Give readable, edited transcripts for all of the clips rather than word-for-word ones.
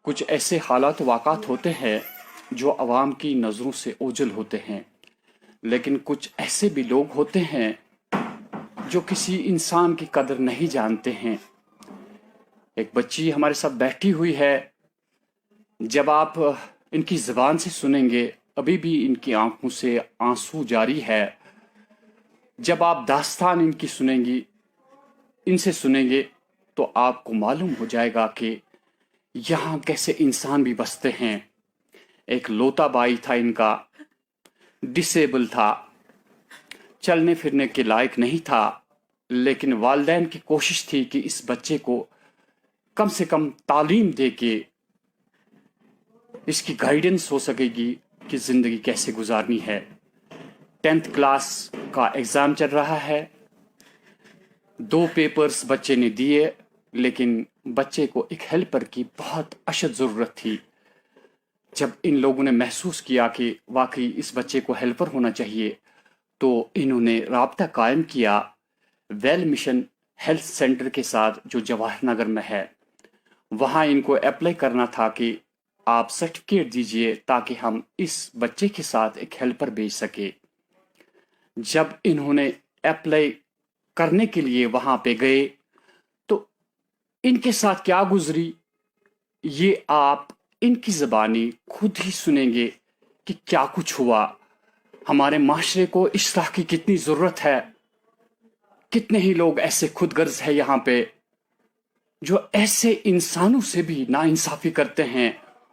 کچھ ایسے حالات واقعات ہوتے ہیں جو عوام کی نظروں سے اوجھل ہوتے ہیں، لیکن کچھ ایسے بھی لوگ ہوتے ہیں جو کسی انسان کی قدر نہیں جانتے ہیں۔ ایک بچی ہمارے ساتھ بیٹھی ہوئی ہے، جب آپ ان کی زبان سے سنیں گے ابھی بھی ان کی آنکھوں سے آنسو جاری ہے۔ جب آپ داستان ان کی سنیں گی، ان سے سنیں گے، تو آپ کو معلوم ہو جائے گا کہ یہاں کیسے انسان بھی بستے ہیں۔ ایک لوتا بھائی تھا ان کا، ڈسیبل تھا، چلنے پھرنے کے لائق نہیں تھا، لیکن والدین کی کوشش تھی کہ اس بچے کو کم سے کم تعلیم دے کے اس کی گائیڈنس ہو سکے گی کہ زندگی کیسے گزارنی ہے۔ 10th کلاس کا ایگزام چل رہا ہے، 2 پیپرز بچے نے دیے، لیکن بچے کو ایک ہیلپر کی بہت اشد ضرورت تھی۔ جب ان لوگوں نے محسوس کیا کہ واقعی اس بچے کو ہیلپر ہونا چاہیے، تو انہوں نے رابطہ قائم کیا ویل مشن ہیلتھ سینٹر کے ساتھ جو جواہر نگر میں ہے۔ وہاں ان کو اپلائی کرنا تھا کہ آپ سرٹیفکیٹ دیجئے تاکہ ہم اس بچے کے ساتھ ایک ہیلپر بھیج سکے۔ جب انہوں نے اپلائی کرنے کے لیے وہاں پہ گئے تو ان کے ساتھ کیا گزری یہ آپ ان کی زبانی خود ہی سنیں گے کہ کیا کچھ ہوا۔ ہمارے معاشرے کو اصلاح کی کتنی ضرورت ہے، کتنے ہی لوگ ایسے خود غرض ہے یہاں پہ جو ایسے انسانوں سے بھی ناانصافی کرتے ہیں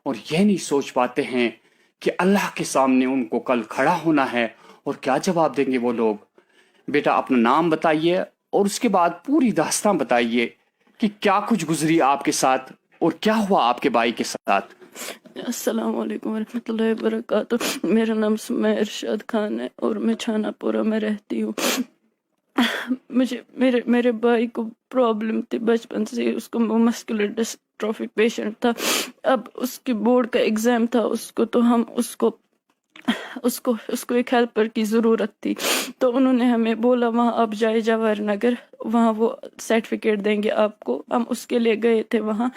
اور یہ نہیں سوچ پاتے ہیں کہ اللہ کے سامنے ان کو کل کھڑا ہونا ہے اور کیا جواب دیں گے وہ لوگ۔ بیٹا اپنا نام بتائیے اور اس کے بعد پوری داستان بتائیے کہ کیا کچھ گزری آپ کے ساتھ اور کیا ہوا آپ کے بھائی کے ساتھ۔ السلام علیکم ورحمۃ اللہ وبرکاتہ۔ میرا نام سمیہ ارشاد خان ہے اور میں چھانا پورہ میں رہتی ہوں۔ مجھے میرے بھائی کو پرابلم تھی بچپن سے، اس کو مسکولر ڈسٹروفی پیشنٹ تھا۔ اب اس کی بورڈ کا ایگزام تھا، اس کو ایک ہیلپر کی ضرورت تھی، تو انہوں نے ہمیں بولا وہاں آپ جائے جواہر نگر، وہاں وہ سرٹیفکیٹ دیں گے آپ کو۔ ہم اس کے لیے گئے تھے وہاں،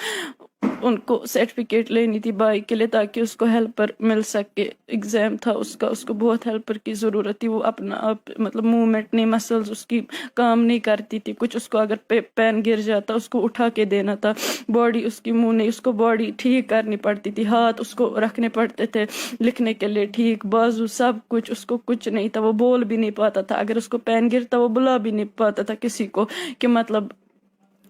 ان کو سرٹیفکیٹ لینی تھی بائی کے لیے تاکہ اس کو ہیلپر مل سکے۔ ایگزام تھا اس کو بہت ہیلپر کی ضرورت تھی۔ وہ اپنا آپ مطلب موومنٹ نہیں، مسلز اس کی کام نہیں کرتی تھی کچھ، اس کو اگر پین گر جاتا اس کو اٹھا کے دینا تھا، باڈی اس کی منہ نہیں، اس کو باڈی ٹھیک کرنی پڑتی تھی، ہاتھ اس کو رکھنے پڑتے تھے لکھنے کے لیے ٹھیک، بازو سب کچھ، اس کو کچھ نہیں تھا، وہ بول بھی نہیں پاتا تھا، اگر اس کو پین گرتا وہ بلا بھی نہیں پاتا تھا کسی کو کہ مطلب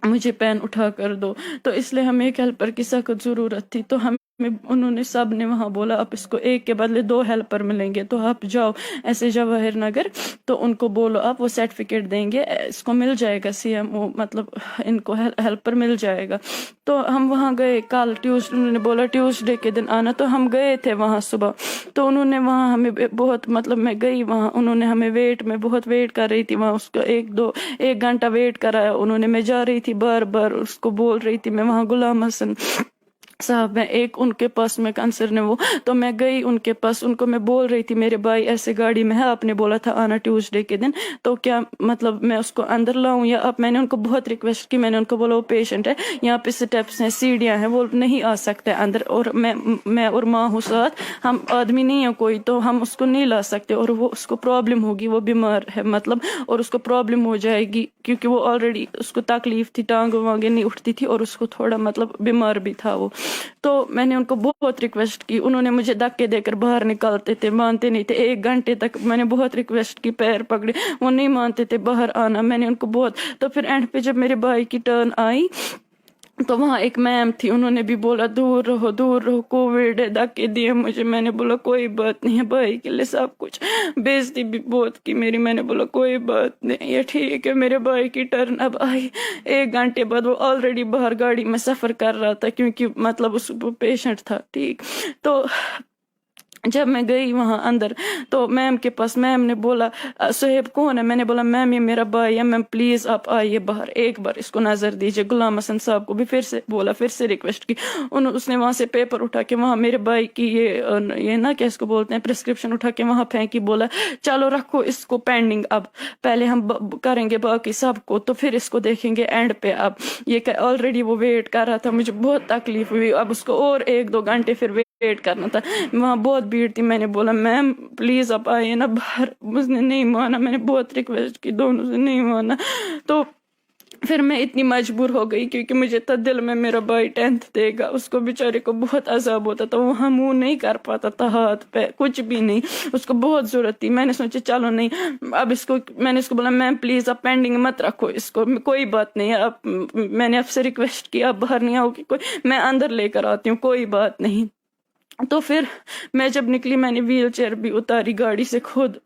مجھے پین اٹھا کر دو۔ تو اس لیے ہمیں ایک ہیلپر کی سخت ضرورت تھی، تو انہوں نے سب نے وہاں بولا آپ اس کو ایک کے بدلے 2 ہیلپر ملیں گے، تو آپ جاؤ ایسے جواہر نگر، تو ان کو بولو آپ وہ سرٹیفکیٹ دیں گے، اس کو مل جائے گا CMO، مطلب ان کو ہیلپر مل جائے گا۔ تو ہم وہاں گئے کل ٹیوزڈے، انہوں نے بولا ٹیوزڈے کے دن آنا، تو ہم گئے تھے وہاں صبح۔ تو انہوں نے وہاں ہمیں بہت مطلب میں گئی وہاں، انہوں نے ہمیں میں بہت ویٹ کر رہی تھی وہاں، اس کو 1 گھنٹہ ویٹ کرایا انہوں نے۔ میں جا رہی تھی بار بار، اس کو بول رہی تھی میں وہاں غلام حسن صاحب میں ایک ان کے پاس میں کنسرن ہے وہ، تو میں گئی ان کے پاس، ان کو میں بول رہی تھی میرے بھائی ایسے گاڑی میں ہے، آپ نے بولا تھا آنا ٹیوزڈے کے دن، تو کیا مطلب میں اس کو اندر لاؤں یا آپ؟ میں نے ان کو بہت ریکویسٹ کی، میں نے ان کو بولا وہ پیشنٹ ہے، یہاں پہ سٹیپس ہیں، سیڑھیاں ہیں، وہ نہیں آ سکتے اندر، اور میں اور ماں ہوں ساتھ، ہم آدمی نہیں ہے کوئی، تو ہم اس کو نہیں لا سکتے، اور وہ اس کو پرابلم ہوگی، وہ بیمار ہے مطلب، اور اس کو پرابلم ہو جائے گی کیونکہ وہ آلریڈی اس کو تکلیف تھی، ٹانگ وانگیں نہیں اٹھتی تھی، اور اس کو تھوڑا مطلب بیمار بھی تھا وہ۔ تو میں نے ان کو بہت ریکویسٹ کی، انہوں نے مجھے دھکے دے کر باہر نکالتے تھے، مانتے نہیں تھے۔ 1 گھنٹے تک میں نے بہت ریکویسٹ کی، پیر پکڑے، وہ نہیں مانتے تھے باہر آنا، میں نے ان کو بہت۔ تو پھر اینڈ پہ جب میرے بھائی کی ٹرن آئی تو وہاں ایک میم تھی، انہوں نے بھی بولا دور رہو کووڈ ہے، دھکے دیے مجھے۔ میں نے بولا کوئی بات نہیں ہے، بھائی کے لیے سب کچھ، بےعزتی بھی بہت کی میری، میں نے بولا کوئی بات نہیں، یہ ٹھیک ہے۔ میرے بھائی کی ٹرن اب آئی 1 گھنٹے بعد، وہ آلریڈی باہر گاڑی میں سفر کر رہا تھا کیونکہ مطلب اس پیشنٹ تھا ٹھیک۔ تو जब मैं गई वहाँ अंदर तो मैम के पास, मैम ने बोला सुहेब कौन है? मैंने बोला मैम ये मेरा भाई है, मैम प्लीज आप आइए बाहर, एक बार इसको नजर दीजिए। गुलाम हसन साहब को भी फिर से बोला, फिर से रिक्वेस्ट की। उसने वहां से पेपर उठा के वहां मेरे भाई की ये ना क्या इसको बोलते हैं, प्रिस्क्रिप्शन उठा के वहां फेंकी। बोला चलो रखो इसको पेंडिंग, अब पहले हम करेंगे बाकी सबको तो फिर इसको देखेंगे एंड पे। अब ये ऑलरेडी वो वेट कर रहा था, मुझे बहुत तकलीफ हुई। अब उसको और 1-2 घंटे फिर वेट करना था, वहाँ बहुत भीड़ थी। मैंने बोला मैम प्लीज आप आइए ना बाहर, उसने नहीं माना। मैंने बहुत रिक्वेस्ट की, दोनों से नहीं माना। तो फिर मैं इतनी मजबूर हो गई क्योंकि मुझे था दिल में मेरा भाई 10th देगा, उसको बेचारे को बहुत अजाब होता था, वहाँ मुंह नहीं कर पाता था, हाथ पे कुछ भी नहीं, उसको बहुत जरूरत थी। मैंने सोचा चलो नहीं, अब इसको मैंने इसको बोला मैम प्लीज आप पेंडिंग मत रखो इसको, कोई बात नहीं है, अब मैंने आपसे रिक्वेस्ट किया, आप बाहर नहीं आओगी, कोई मैं अंदर लेकर आती हूँ, कोई बात नहीं। तो फिर मैं जब निकली मैंने व्हील चेयर भी उतारी गाड़ी से, खुद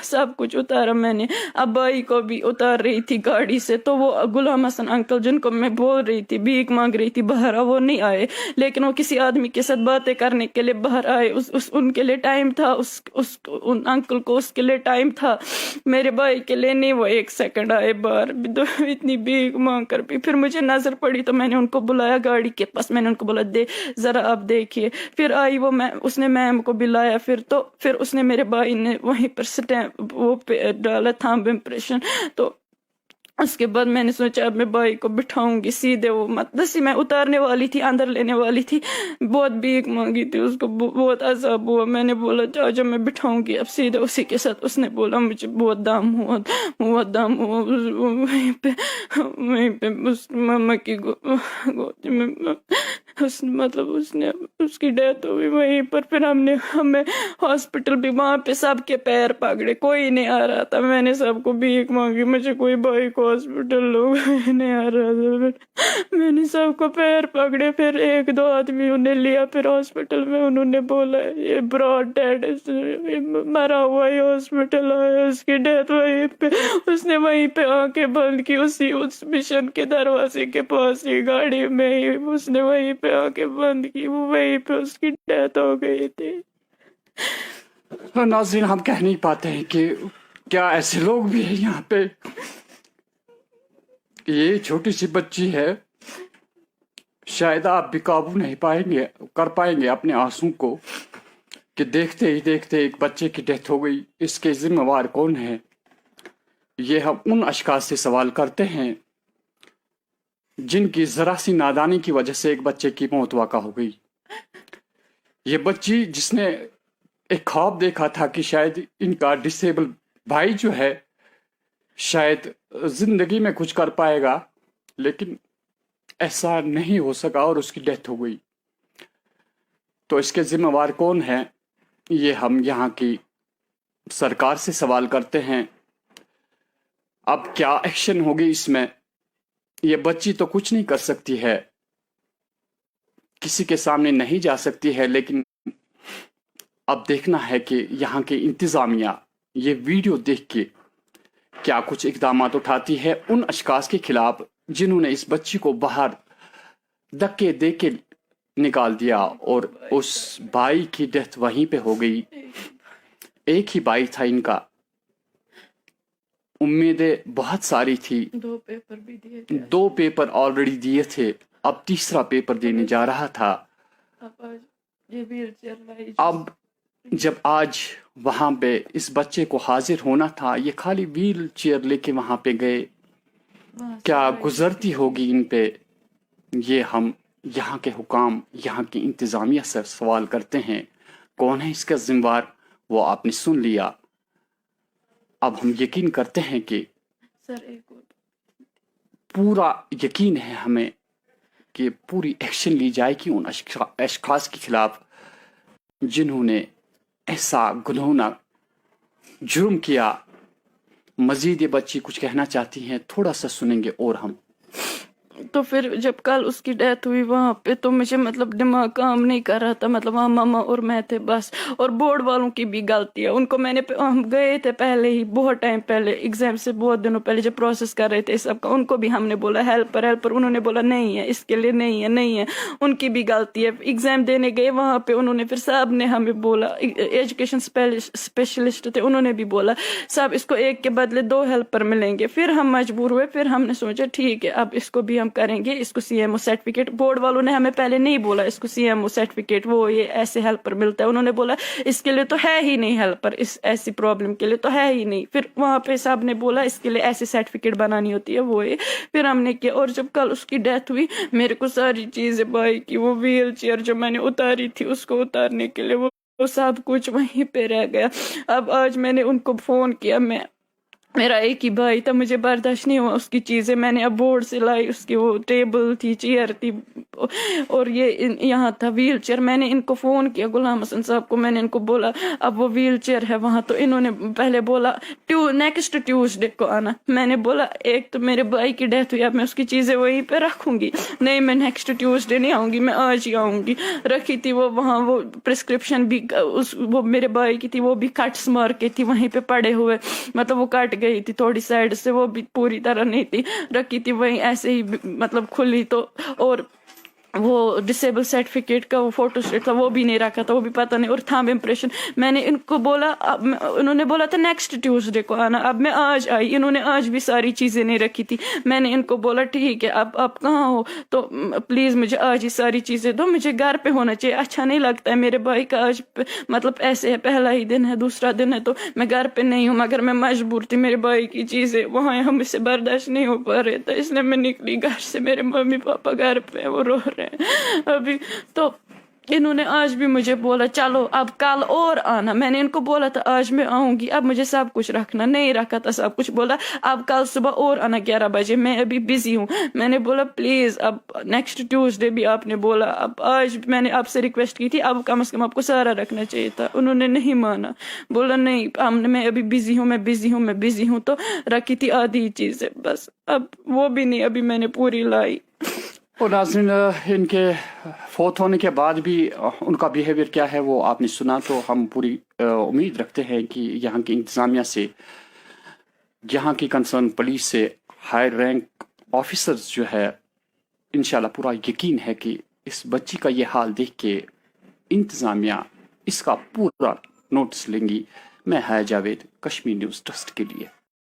सब कुछ उतारा मैंने। अब भाई को भी उतार रही थी गाड़ी से। तो वो गुलाम हसन अंकल जिनको मैं बोल रही थी भीख मांग रही थी बाहर, वो नहीं आए, लेकिन वो किसी आदमी के साथ बातें करने के लिए बाहर आए। उनके लिए टाइम था, उन अंकल को उसके लिए टाइम था, मेरे भाई के लिए नहीं। वो 1 सेकंड आए बाहर, इतनी भीख मांग कर भी। फिर मुझे नजर पड़ी तो मैंने उनको बुलाया गाड़ी के पास, मैंने उनको बोला दे जरा आप देखिए। फिर आई वो, उसने मैम को बुलाया। फिर उसने मेरे भाई ने वहीं पर स्टैम्प वो पे डाला थंब इम्प्रेशन। तो उसके बाद मैंने सोचा अब मैं भाई को बिठाऊंगी सीधे। वो दसी मैं उतारने वाली थी, अंदर लेने वाली थी, बहुत भीख मांगी थी, उसको बहुत अजाब हुआ। मैंने बोला जाओ जब मैं बिठाऊंगी अब सीधे उसी के साथ। उसने बोला मुझे बहुत दम हुआ वहीं पे उस मामा की गोदी में उसने उसकी डेथ हो गई वहीं पर। फिर हमें हॉस्पिटल भी, वहां पे सबके पैर पकड़े, कोई नहीं आ रहा था, मैंने सबको भीख मांगी, मुझे कोई भाई को हॉस्पिटल लोग नहीं आ रहा था, मैंने सबको पैर पकड़े। फिर 1-2 आदमी उन्हें लिया, फिर हॉस्पिटल में उन्होंने बोला ये ब्रॉड डेड, मरा हुआ ही हॉस्पिटल आया, उसकी डेथ वहीं पे। उसने वहीं पे आंखें बंद की, उस मिशन के दरवाजे के पास ही गाड़ी में ही उसने वहीं पे आंखें बंद की, वो वहीं पे उसकी डेथ हो गई थी। नाज़रीन हम कह नहीं पाते हैं कि क्या ऐसे लोग भी हैं यहाँ पे। ये छोटी सी बच्ची है, शायद आप भी काबू नहीं कर पाएंगे अपने आंसू को कि देखते ही देखते एक बच्चे की डेथ हो गई। इसके जिम्मेवार कौन है? ये हम उन अशखास से सवाल करते हैं जिनकी जरा सी नादानी की वजह से एक बच्चे की मौत वाक़ा हो गई। ये बच्ची जिसने एक ख्वाब देखा था कि शायद इनका डिसेबल भाई जो है शायद जिंदगी में कुछ कर पाएगा, लेकिन ऐसा नहीं हो सका और उसकी डेथ हो गई। तो इसके जिम्मेवार कौन है? ये हम यहाँ की सरकार से सवाल करते हैं। अब क्या एक्शन होगी इसमें? ये बच्ची तो कुछ नहीं कर सकती है, किसी के सामने नहीं जा सकती है, लेकिन अब देखना है कि यहाँ की इंतज़ामिया ये वीडियो देख के क्या कुछ इक़दाम उठाती है उन अशखास के खिलाफ जिन्होंने इस बच्ची को बाहर धक्के दे के निकाल दिया और उस भाई की डेथ वहीं पे हो गई। एक ही भाई था इनका, उम्मीदें बहुत सारी थी, 2 पेपर भी दिए थे, 2 पेपर ऑलरेडी दिए थे, अब तीसरा पेपर देने जा रहा था। अब जब आज वहां पे इस बच्चे को हाजिर होना था, ये खाली व्हील चेयर लेके वहां पे गए, क्या गुजरती होगी इन पे? ये हम यहाँ के हुकाम, यहाँ की इंतज़ामिया से सवाल करते हैं, कौन है इसका जिम्मेवार? वो आपने सुन लिया। अब हम यकीन करते हैं कि पूरा यकीन है हमें कि पूरी एक्शन ली जाएगी उन अशखास के खिलाफ जिन्होंने ऐसा घिनौना जुर्म किया। मजीद ये बच्ची कुछ कहना चाहती हैं, थोड़ा सा सुनेंगे और हम। तो फिर जब कल उसकी डेथ हुई वहाँ पे, तो मुझे मतलब दिमाग काम नहीं कर रहा था, मतलब वहाँ मामा और मैं थे बस। और बोर्ड वालों की भी गलती है, उनको मैंने हम गए थे पहले ही, बहुत टाइम पहले, एग्जाम से बहुत दिनों पहले जब प्रोसेस कर रहे थे इस सब का, उनको भी हमने बोला हेल्पर, उन्होंने बोला नहीं है, इसके लिए नहीं है, उनकी भी गलती है। एग्जाम देने गए वहाँ पे, उन्होंने फिर साहब ने हमें बोला, एजुकेशन स्पेशलिस्ट थे, उन्होंने भी बोला साहब इसको एक के बदले 2 हेल्पर मिलेंगे। फिर हम मजबूर हुए, फिर हमने सोचा ठीक है अब इसको भी हम करेंगे, इसको CMO सर्टिफिकेट। बोर्ड वालों ने हमें पहले नहीं बोला इसको CMO सर्टिफिकेट वो ये ऐसे हेल्पर मिलता है, उन्होंने बोला इसके लिए तो है ही नहीं हेल्पर, इस ऐसी प्रॉब्लम के लिए तो है ही नहीं। फिर वहां पे साहब ने बोला इसके लिए ऐसी सर्टिफिकेट बनानी होती है वो ये, फिर हमने किया। और जब कल उसकी डेथ हुई, मेरे को सारी चीजें भाई की, वो व्हील चेयर जो मैंने उतारी थी उसको उतारने के लिए वो सब कुछ वहीं पे रह गया। अब आज मैंने उनको फोन किया, मेरा एक ही भाई था, मुझे बर्दाश्त नहीं हुआ उसकी चीजें, मैंने अब बोर्ड से लाई, उसकी वो टेबल थी, चेयर थी, और ये यहाँ था व्हील चेयर। मैंने इनको फोन किया गुलाम हसन साहब को, मैंने इनको बोला अब वो व्हील चेयर है वहां, तो इन्होंने पहले बोला नेक्स्ट ट्यूसडे को आना। मैंने बोला एक तो मेरे भाई की डेथ हुई, अब मैं उसकी चीजें वहीं पे रखूंगी, नहीं मैं नेक्स्ट ट्यूसडे नहीं आऊंगी, मैं आज ही आऊंगी। रखी थी वो वहां, वो प्रिस्क्रिप्शन भी वो मेरे भाई की थी, वो भी कट्स मार के थी वहीं पे पड़े हुए, मतलब वो कट गई थी थोड़ी साइड से, वो भी पूरी तरह नहीं थी, रखी थी वहीं ऐसे ही मतलब खुली। तो और वो डिसेबल सर्टिफिकेट का वो फोटो स्टेट था वो भी नहीं रखा था, वो भी पता नहीं, और थंब इम्प्रेशन। मैंने इनको बोला, उन्होंने बोला था नेक्स्ट ट्यूसडे को आना, अब मैं आज आई, इन्होंने आज भी सारी चीजें नहीं रखी थी। मैंने इनको बोला ठीक है अब आप कहाँ हो, तो प्लीज मुझे आज ही सारी चीजें दो, मुझे घर पे होना चाहिए, अच्छा नहीं लगता है मेरे भाई का आज मतलब ऐसे है, पहला ही दिन है, दूसरा दिन है, तो मैं घर पे नहीं हूँ, मगर मैं मजबूर थी, मेरे भाई की चीजें वहां हमसे बर्दाश्त नहीं हो पा रहे थे, इसलिए मैं निकली घर से। मेरे मम्मी पापा घर पे वो रो रहे अभी। तो इन्होंने आज भी मुझे बोला चलो अब कल और आना, मैंने इनको बोला था आज मैं आऊंगी, अब मुझे सब कुछ रखना, नहीं रखा था सब कुछ, बोला अब कल सुबह और आना 11 बजे, मैं अभी बिजी हूँ। मैंने बोला प्लीज अब नेक्स्ट ट्यूसडे भी आपने बोला, अब आज मैंने आपसे रिक्वेस्ट की थी, अब कम से कम आपको सारा रखना चाहिए था। उन्होंने नहीं माना, बोला नहीं मैं अभी बिजी हूँ, तो रखी थी आधी चीजें बस, अब वो भी नहीं अभी मैंने पूरी लाई। और नाज़रीन, इनके फौत होने के बाद भी उनका बिहेवियर क्या है वो आपने सुना, तो हम पूरी उम्मीद रखते हैं कि यहाँ की इंतज़ामिया से, यहाँ की कंसर्न पुलिस से, हाई रैंक ऑफिसर्स जो है, इंशाल्लाह पूरा यकीन है कि इस बच्ची का ये हाल देख के इंतज़ामिया इसका पूरा नोटिस लेंगी। मैं हाय जावेद, कश्मीर न्यूज़ ट्रस्ट के लिए।